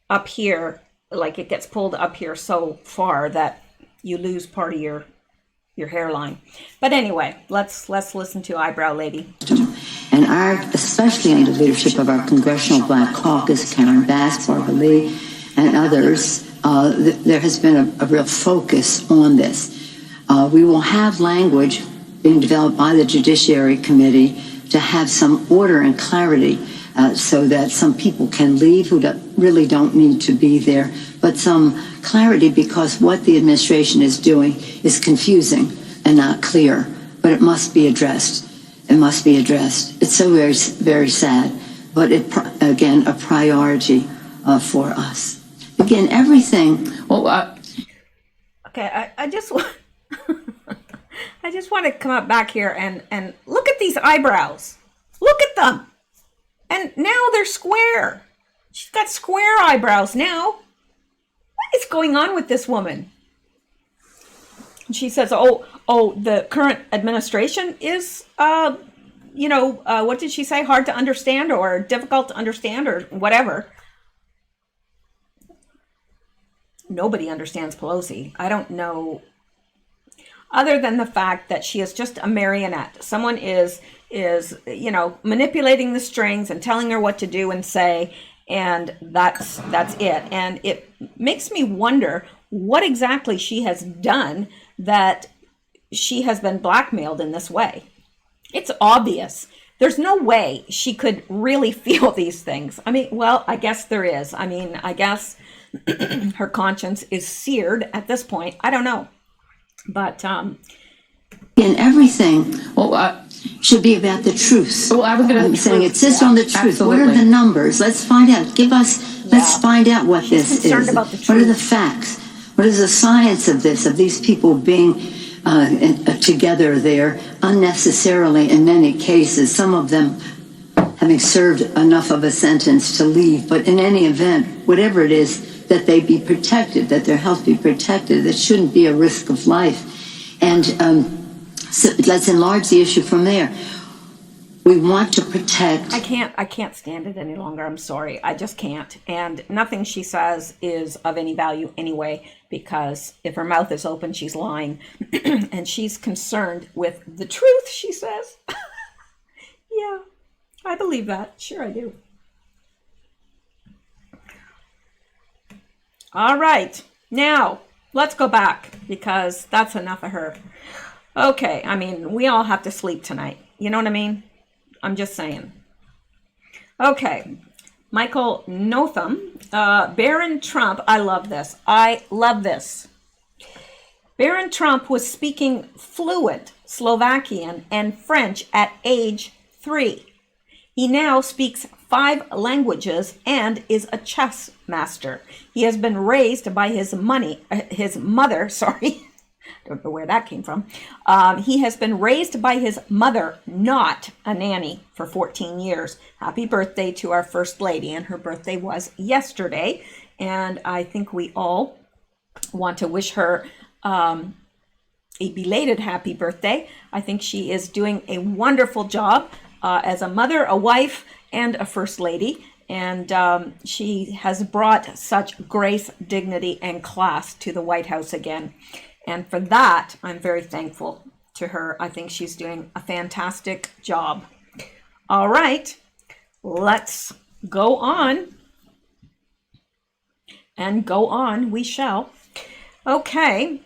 up here, like it gets pulled up here so far that you lose part of your hairline. But anyway, let's listen to Eyebrow Lady. And especially under the leadership of our Congressional Black Caucus, Karen Bass, Barbara Lee, and others, there has been a real focus on this. We will have language being developed by the Judiciary Committee to have some order and clarity so that some people can leave who really don't need to be there, but some clarity because what the administration is doing is confusing and not clear, but it must be addressed. It must be addressed. It's so very, very sad, but again, a priority for us. Again, everything. Well, okay, I just want I just want to come up back here and look at these eyebrows. Look at them. And now they're square. She's got square eyebrows now. What is going on with this woman? And she says, oh, the current administration is, what did she say? Hard to understand or difficult to understand or whatever. Nobody understands Pelosi. I don't know, other than the fact that she is just a marionette. Someone is manipulating the strings and telling her what to do and say, and that's it. And it makes me wonder what exactly she has done that she has been blackmailed in this way. It's obvious. There's no way she could really feel these things. I mean, well, I guess there is. I mean, I guess her conscience is seared at this point. I don't know. But in everything should be about the truth. Well, I was going to saying insist on the truth. Absolutely. What are the numbers? Let's find out. Let's find out what this is. About the truth. What are the facts? What is the science of this? Of these people being together there unnecessarily in many cases. Some of them having served enough of a sentence to leave. But in any event, whatever it is, that they be protected, that their health be protected. That shouldn't be a risk of life. And so let's enlarge the issue from there. We want to protect. I can't stand it any longer. I'm sorry. I just can't. And nothing she says is of any value anyway, because if her mouth is open, she's lying. And she's concerned with the truth, she says. Yeah, I believe that. Sure, I do. All right. Now, let's go back, because that's enough of her. Okay, I mean, we all have to sleep tonight. You know what I mean? I'm just saying. Okay, Michael Notham, Barron Trump. I love this. I love this. Barron Trump was speaking fluent Slovakian and French at age 3. He now speaks 5 languages and is a chess master. He has been raised by his mother, sorry. Don't know where that came from. He has been raised by his mother, not a nanny, for 14 years. Happy birthday to our First Lady, and her birthday was yesterday. And I think we all want to wish her a belated happy birthday. I think she is doing a wonderful job as a mother, a wife, and a First Lady. And she has brought such grace, dignity, and class to the White House again. And for that, I'm very thankful to her. I think she's doing a fantastic job. All right, let's go on. And go on we shall. Okay,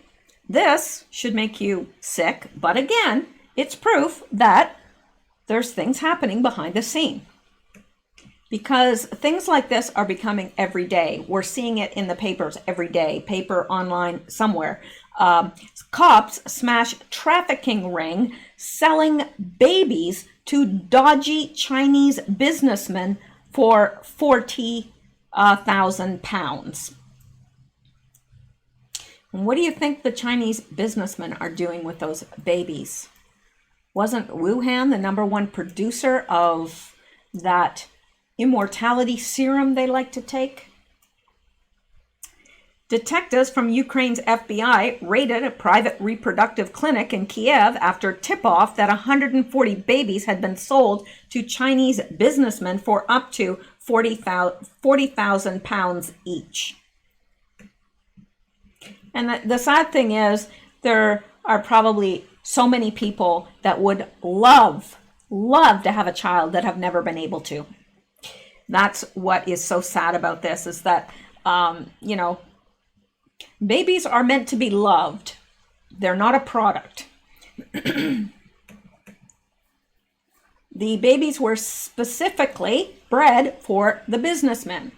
this should make you sick, but again, it's proof that there's things happening behind the scene. Because things like this are becoming every day. We're seeing it in the papers every day, paper, online, somewhere. Cops smash trafficking ring selling babies to dodgy Chinese businessmen for 40,000 pounds. And what do you think the Chinese businessmen are doing with those babies? Wasn't Wuhan the #1 producer of that immortality serum they like to take? Detectives from Ukraine's FBI raided a private reproductive clinic in Kiev after tip-off that 140 babies had been sold to Chinese businessmen for up to 40,000 pounds each. And the sad thing is, there are probably so many people that would love to have a child that have never been able to. That's what is so sad about this, is that, babies are meant to be loved. They're not a product. The babies were specifically bred for the businessmen.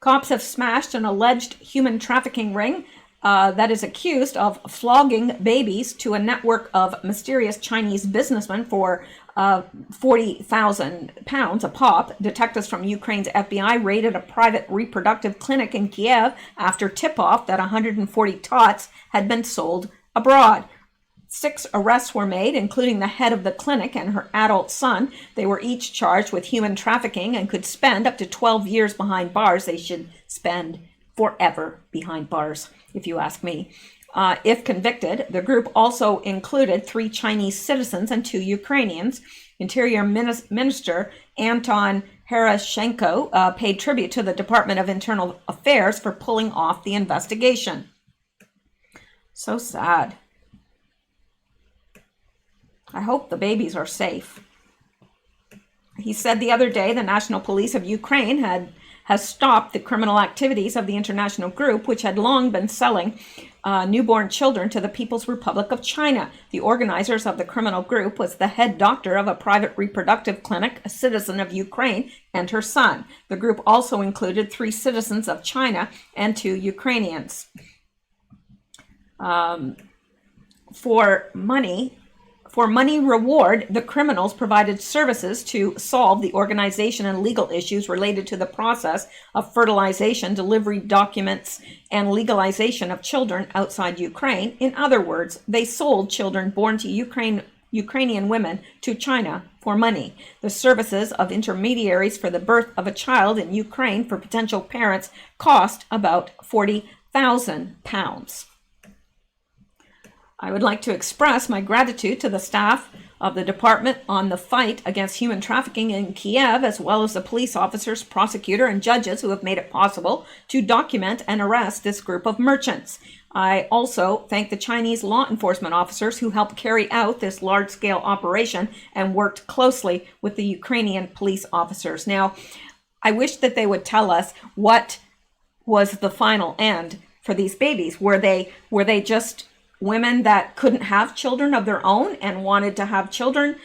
Cops have smashed an alleged human trafficking ring that is accused of flogging babies to a network of mysterious Chinese businessmen for 40,000 pounds a pop. Detectives from Ukraine's FBI raided a private reproductive clinic in Kiev after tip-off that 140 tots had been sold abroad. 6 arrests were made, including the head of the clinic and her adult son. They were each charged with human trafficking and could spend up to 12 years behind bars. They should spend forever behind bars, if you ask me. If convicted, the group also included 3 Chinese citizens and 2 Ukrainians. Interior Minister Anton Herashenko paid tribute to the Department of Internal Affairs for pulling off the investigation. So sad. I hope the babies are safe. He said the other day the National Police of Ukraine has stopped the criminal activities of the international group, which had long been selling newborn children to the People's Republic of China. The organizers of the criminal group was the head doctor of a private reproductive clinic, a citizen of Ukraine, and her son. The group also included 3 citizens of China and 2 Ukrainians. For money reward, the criminals provided services to solve the organization and legal issues related to the process of fertilization, delivery documents, and legalization of children outside Ukraine. In other words, they sold children born to Ukrainian women to China for money. The services of intermediaries for the birth of a child in Ukraine for potential parents cost about 40,000 pounds. I would like to express my gratitude to the staff of the department on the fight against human trafficking in Kiev, as well as the police officers, prosecutor, and judges who have made it possible to document and arrest this group of merchants. I also thank the Chinese law enforcement officers who helped carry out this large-scale operation and worked closely with the Ukrainian police officers. Now, I wish that they would tell us what was the final end for these babies. Were they just women that couldn't have children of their own and wanted to have children,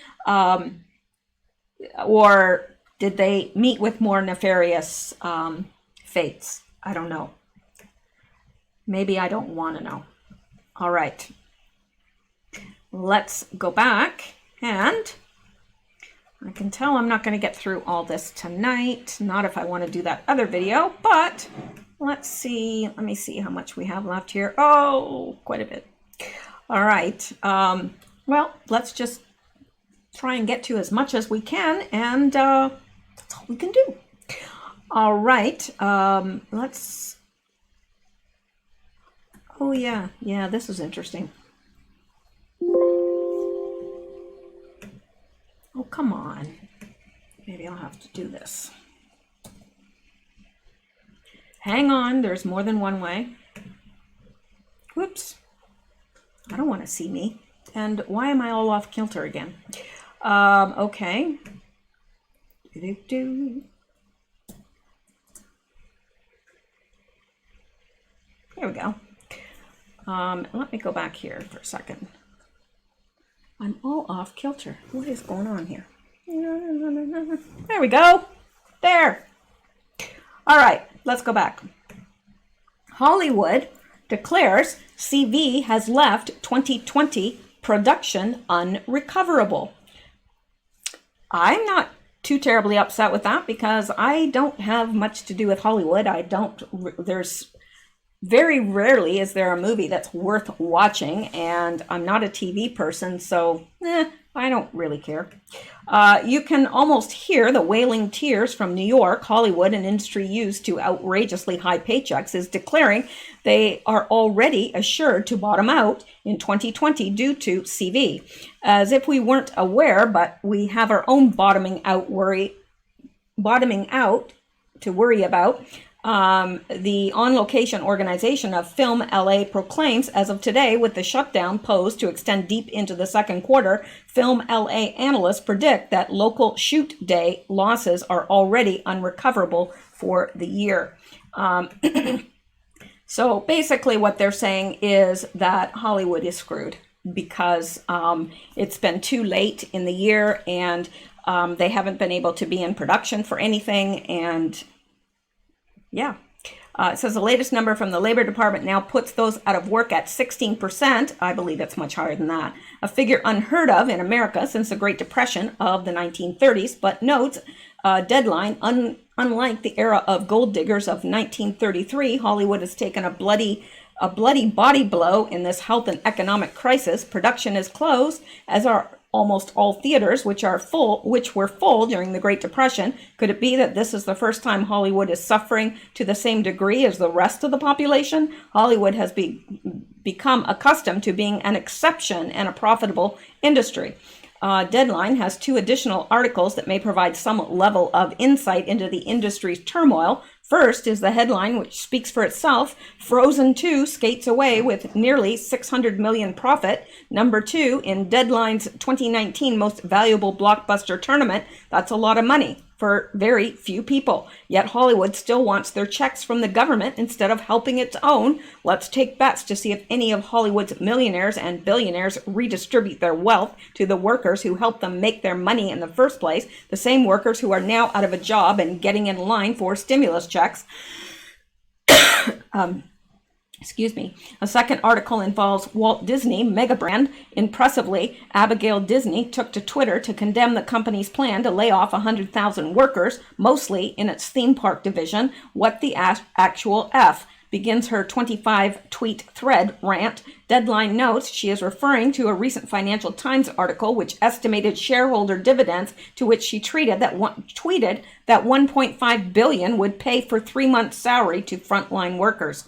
or did they meet with more nefarious fates? I don't know. Maybe I don't want to know. All right, let's go back, and I can tell I'm not going to get through all this tonight, not if I want to do that other video, but let's see. Let me see how much we have left here. Oh, quite a bit. All right. Well, let's just try and get to as much as we can, and that's all we can do. All right. Let's. Oh, yeah. Yeah, this is interesting. Oh, come on. Maybe I'll have to do this. Hang on. There's more than one way. Whoops. I don't want to see me. And why am I all off kilter again? Okay. Here we go. Let me go back here for a second. I'm all off kilter. What is going on here? There we go. There. All right, let's go back. Hollywood declares CV has left 2020 production unrecoverable. I'm not too terribly upset with that because I don't have much to do with Hollywood. There's very rarely is there a movie that's worth watching, and I'm not a TV person, so I don't really care. You can almost hear the wailing tears from New York. Hollywood, an industry used to outrageously high paychecks, is declaring they are already assured to bottom out in 2020 due to CV. As if we weren't aware, but we have our own bottoming out to worry about. The on-location organization of Film LA proclaims, as of today, with the shutdown posed to extend deep into the second quarter, Film LA analysts predict that local shoot day losses are already unrecoverable for the year. So basically what they're saying is that Hollywood is screwed because it's been too late in the year, and they haven't been able to be in production for anything, and yeah. It says the latest number from the Labor Department now puts those out of work at 16%. I believe it's much higher than that. A figure unheard of in America since the Great Depression of the 1930s, but notes deadline, unlike the era of gold diggers of 1933, Hollywood has taken a bloody body blow in this health and economic crisis. Production is closed, as are almost all theaters, which were full during the Great Depression. Could it be that this is the first time Hollywood is suffering to the same degree as the rest of the population? Hollywood has become accustomed to being an exception and a profitable industry. Deadline has two additional articles that may provide some level of insight into the industry's turmoil. First is the headline, which speaks for itself. Frozen 2 skates away with nearly $600 million profit. Number 2 in Deadline's 2019 Most Valuable Blockbuster Tournament. That's a lot of money for very few people. Yet Hollywood still wants their checks from the government instead of helping its own. Let's take bets to see if any of Hollywood's millionaires and billionaires redistribute their wealth to the workers who helped them make their money in the first place, the same workers who are now out of a job and getting in line for stimulus checks. Excuse me. A second article involves Walt Disney mega brand. Impressively, Abigail Disney took to Twitter to condemn the company's plan to lay off 100,000 workers, mostly in its theme park division. What the actual F? Begins her 25-tweet thread rant. Deadline notes she is referring to a recent Financial Times article which estimated shareholder dividends, to which she tweeted that $1.5 billion would pay for 3 months' salary to frontline workers.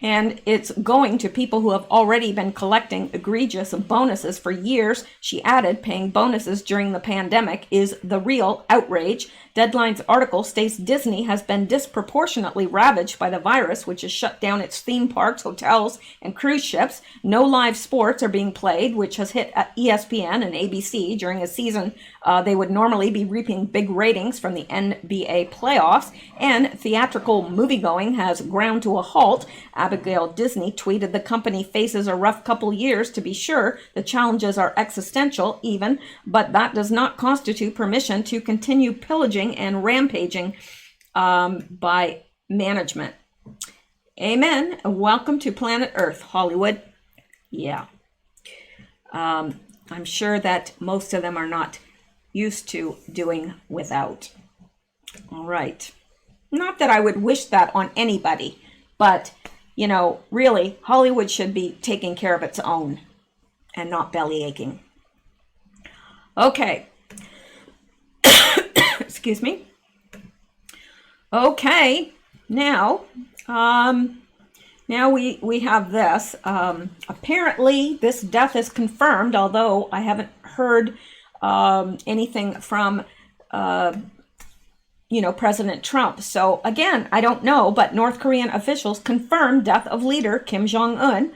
And it's going to people who have already been collecting egregious bonuses for years. She added, paying bonuses during the pandemic is the real outrage. Deadline's article states Disney has been disproportionately ravaged by the virus, which has shut down its theme parks, hotels, and cruise ships. No live sports are being played, which has hit ESPN and ABC during a season they would normally be reaping big ratings from the NBA playoffs. And theatrical moviegoing has ground to a halt. Abigail Disney tweeted, the company faces a rough couple years, to be sure. The challenges are existential even, but that does not constitute permission to continue pillaging and rampaging by management. Amen. Welcome to planet Earth, Hollywood. Yeah. I'm sure that most of them are not used to doing without. All right. Not that I would wish that on anybody, but, you know, really, Hollywood should be taking care of its own and not belly aching. Okay. Excuse me. Okay. Now we have this. Apparently, this death is confirmed, although I haven't heard anything from, President Trump. So again, I don't know, but North Korean officials confirmed death of leader Kim Jong-un.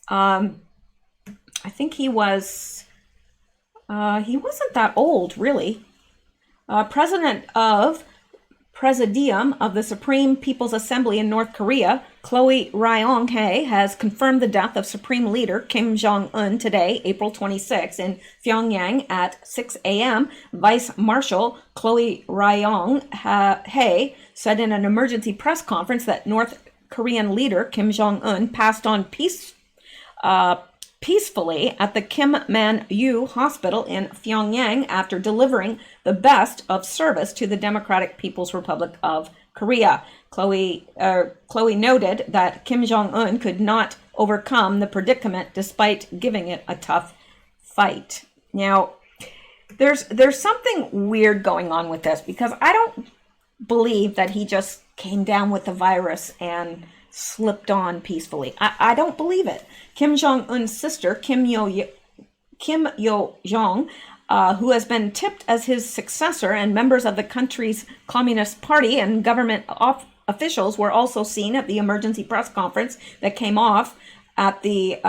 I think he wasn't that old, really. Presidium of the Supreme People's Assembly in North Korea, Chloe Ryong-hae, has confirmed the death of Supreme Leader Kim Jong-un today, April 26, in Pyongyang at 6 a.m. Vice Marshal Chloe Ryong-hae said in an emergency press conference that North Korean leader Kim Jong-un passed on peacefully at the Kim Man-yu Hospital in Pyongyang after delivering the best of service to the Democratic People's Republic of Korea. Chloe noted that Kim Jong-un could not overcome the predicament despite giving it a tough fight. Now, there's something weird going on with this, because I don't believe that he just came down with the virus and slipped on peacefully. I don't believe it. Kim Jong-un's sister, Kim Yo-jong, who has been tipped as his successor, and members of the country's Communist Party and government officials were also seen at the emergency press conference that came off at the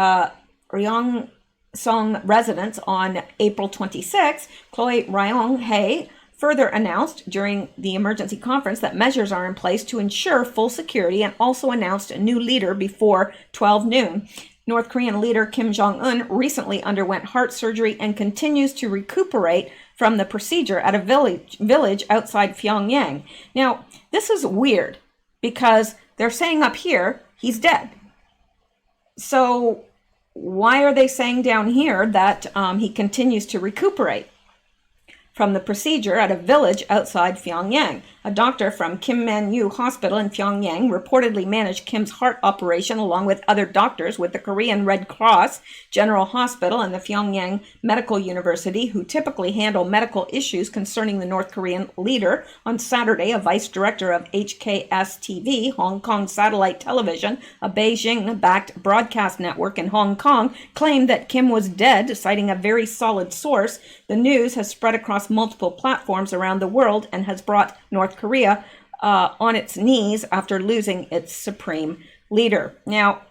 Ryongsong residence on April 26. Chloe Ryong-hae further announced during the emergency conference that measures are in place to ensure full security, and also announced a new leader before 12 noon. North Korean leader Kim Jong-un recently underwent heart surgery and continues to recuperate from the procedure at a village outside Pyongyang. Now, this is weird because they're saying up here he's dead. So why are they saying down here that he continues to recuperate from the procedure at a village outside Pyongyang? A doctor from Kim Man-yu Hospital in Pyongyang reportedly managed Kim's heart operation along with other doctors with the Korean Red Cross General Hospital and the Pyongyang Medical University, who typically handle medical issues concerning the North Korean leader. On Saturday, a vice director of HKS-TV, Hong Kong Satellite Television, a Beijing-backed broadcast network in Hong Kong, claimed that Kim was dead, citing a very solid source. The news has spread across multiple platforms around the world and has brought North Korea on its knees after losing its supreme leader. Now,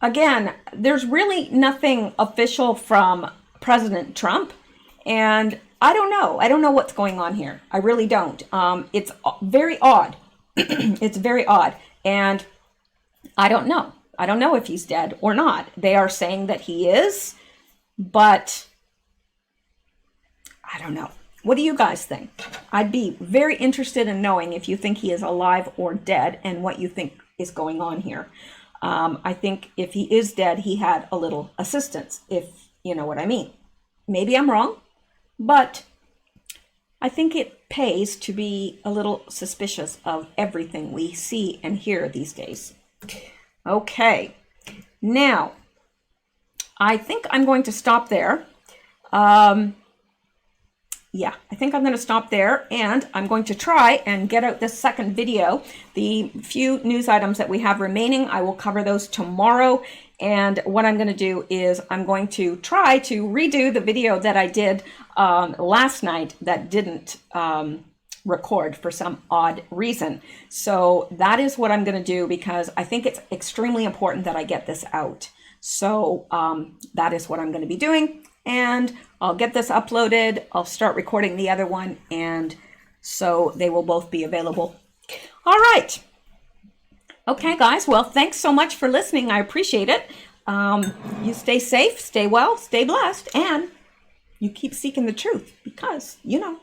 again, there's really nothing official from President Trump, and I don't know. I don't know what's going on here. I really don't. It's very odd. It's very odd, and I don't know. I don't know if he's dead or not. They are saying that he is, but I don't know. What do you guys think? I'd be very interested in knowing if you think he is alive or dead and what you think is going on here. I think if he is dead, he had a little assistance, if you know what I mean. Maybe I'm wrong, but I think it pays to be a little suspicious of everything we see and hear these days. Okay, now, I think I'm going to stop there. yeah, I think I'm going to stop there, and I'm going to try and get out this second video. The few news items that we have remaining, I will cover those tomorrow. And what I'm going to do is I'm going to try to redo the video that I did last night that didn't record for some odd reason. So that is what I'm going to do, because I think it's extremely important that I get this out. So that is what I'm going to be doing. And I'll get this uploaded. I'll start recording the other one. And so they will both be available. All right. Okay, guys. Well, thanks so much for listening. I appreciate it. You stay safe, stay well, stay blessed, and you keep seeking the truth, because, you know.